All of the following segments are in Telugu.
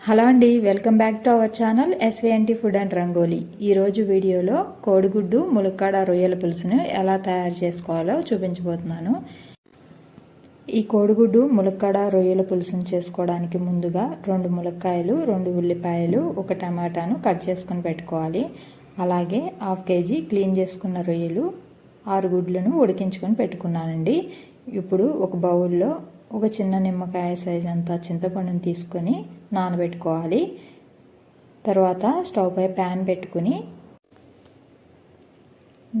హలో అండి, welcome back to our channel SVNT food and Rangoli. ఈరోజు వీడియోలో కోడిగుడ్డు ములక్కాడ రొయ్యల పులుసును ఎలా తయారు చేసుకోవాలో చూపించబోతున్నాను. ఈ కోడిగుడ్డు ములక్కాడ రొయ్యల పులుసును చేసుకోవడానికి ముందుగా 2 ములక్కాయలు, 2 ఉల్లిపాయలు, 1 టమాటాను కట్ చేసుకుని పెట్టుకోవాలి. అలాగే 1/2 కేజీ క్లీన్ చేసుకున్న రొయ్యలు, 6 గుడ్లను ఉడికించుకొని పెట్టుకున్నానండి. ఇప్పుడు ఒక బౌల్లో ఒక చిన్న నిమ్మకాయ సైజ్ అంతా చింతపండుని తీసుకొని నానబెట్టుకోవాలి. తర్వాత స్టవ్ పై ప్యాన్ పెట్టుకుని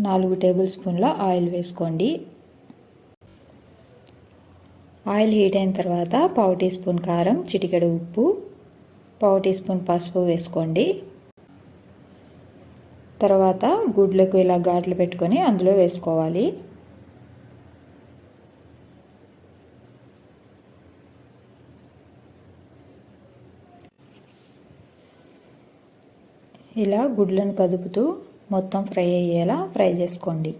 4 టేబుల్ స్పూన్ల ఆయిల్ వేసుకోండి. ఆయిల్ హీట్ అయిన తర్వాత 1/2 టీ స్పూన్ కారం, చిటికెడు ఉప్పు, 1/2 టీ స్పూన్ పసుపు వేసుకోండి. తర్వాత గుడ్లకు ఇలా ఘాట్లు పెట్టుకొని అందులో వేసుకోవాలి. ఇలా గుడ్లను కదుపుతూ మొత్తం ఫ్రై అయ్యేలా ఫ్రై చేసుకోండి.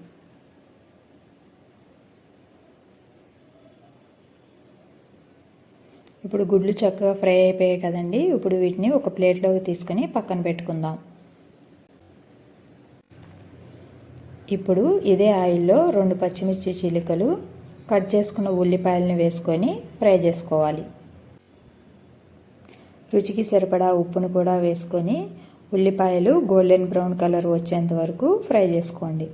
ఇప్పుడు గుడ్లు చక్కగా ఫ్రై అయిపోయాయి కదండి. ఇప్పుడు వీటిని ఒక ప్లేట్లోకి తీసుకొని పక్కన పెట్టుకుందాం. ఇప్పుడు ఇదే ఆయిల్లో 2 పచ్చిమిర్చి చీలికలు, కట్ చేసుకున్న ఉల్లిపాయలను వేసుకొని ఫ్రై చేసుకోవాలి. రుచికి సరిపడా ఉప్పును కూడా వేసుకొని ఉల్లిపాయలు గోల్డెన్ బ్రౌన్ కలర్ వచ్చేంత వరకు ఫ్రై చేసుకోండి.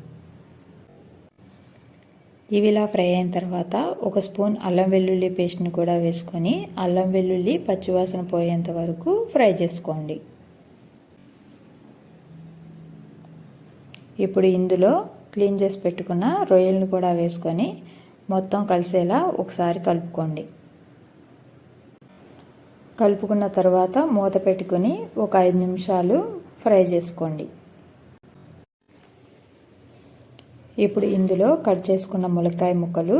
ఇవి ఇలా ఫ్రై అయిన తర్వాత 1 స్పూన్ అల్లం వెల్లుల్లి పేస్ట్ని కూడా వేసుకొని అల్లం వెల్లుల్లి పచ్చివాసన పోయేంత వరకు ఫ్రై చేసుకోండి. ఇప్పుడు ఇందులో క్లీన్ చేసి పెట్టుకున్న రొయ్యలను కూడా వేసుకొని మొత్తం కలిసేలా ఒకసారి కలుపుకోండి. కలుపుకున్న తర్వాత మూత పెట్టుకొని ఒక 5 నిమిషాలు ఫ్రై చేసుకోండి. ఇప్పుడు ఇందులో కట్ చేసుకున్న ములక్కాయ ముక్కలు,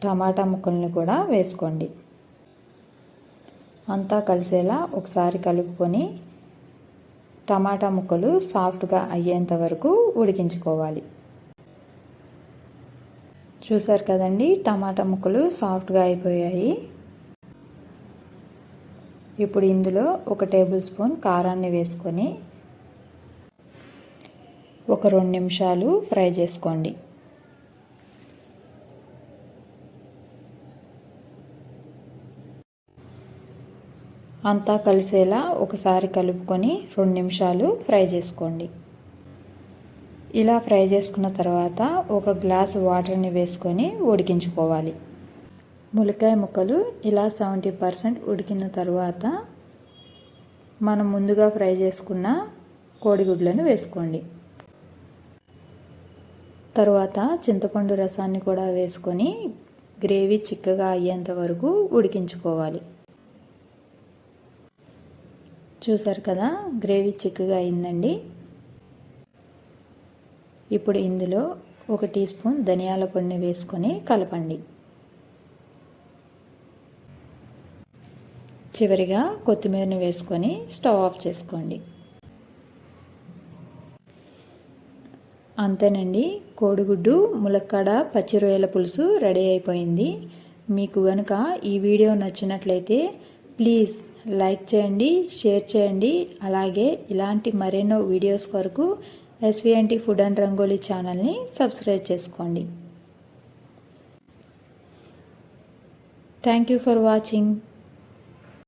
టమాటా ముక్కలను కూడా వేసుకోండి. అంతా కలిసేలా ఒకసారి కలుపుకొని టమాటా ముక్కలు సాఫ్ట్గా అయ్యేంత వరకు ఉడికించుకోవాలి. చూసారు కదండి, టమాటా ముక్కలు సాఫ్ట్గా అయిపోయాయి. ఇప్పుడు ఇందులో 1 టేబుల్ స్పూన్ కారాన్ని వేసుకొని ఒక 2 నిమిషాలు ఫ్రై చేసుకోండి. అంతా కలిసేలా ఒకసారి కలుపుకొని 2 నిమిషాలు ఫ్రై చేసుకోండి. ఇలా ఫ్రై చేసుకున్న తర్వాత 1 గ్లాసు వాటర్ని వేసుకొని ఉడికించుకోవాలి. ములక్కాయ ముక్కలు ఇలా 70% ఉడికిన తర్వాత మనం ముందుగా ఫ్రై చేసుకున్న కోడిగుడ్లను వేసుకోండి. తర్వాత చింతపండు రసాన్ని కూడా వేసుకొని గ్రేవీ చిక్కగా అయ్యేంత వరకు ఉడికించుకోవాలి. చూసారు కదా, గ్రేవీ చిక్కగా అయిందండి. ఇప్పుడు ఇందులో 1 టీ స్పూన్ ధనియాల పొడిని వేసుకొని కలపండి. చివరిగా కొత్తిమీరని వేసుకొని స్టవ్ ఆఫ్ చేసుకోండి. అంతేనండి, కోడిగుడ్డు ములక్కాడ పచ్చి రొయ్యల పులుసు రెడీ అయిపోయింది. మీకు గనుక ఈ వీడియో నచ్చినట్లయితే ప్లీజ్ లైక్ చేయండి, షేర్ చేయండి. అలాగే ఇలాంటి మరెన్నో వీడియోస్ కొరకు ఎస్విఎన్టీ ఫుడ్ అండ్ రంగోలీ ఛానల్ని సబ్స్క్రైబ్ చేసుకోండి. Thank you for watching.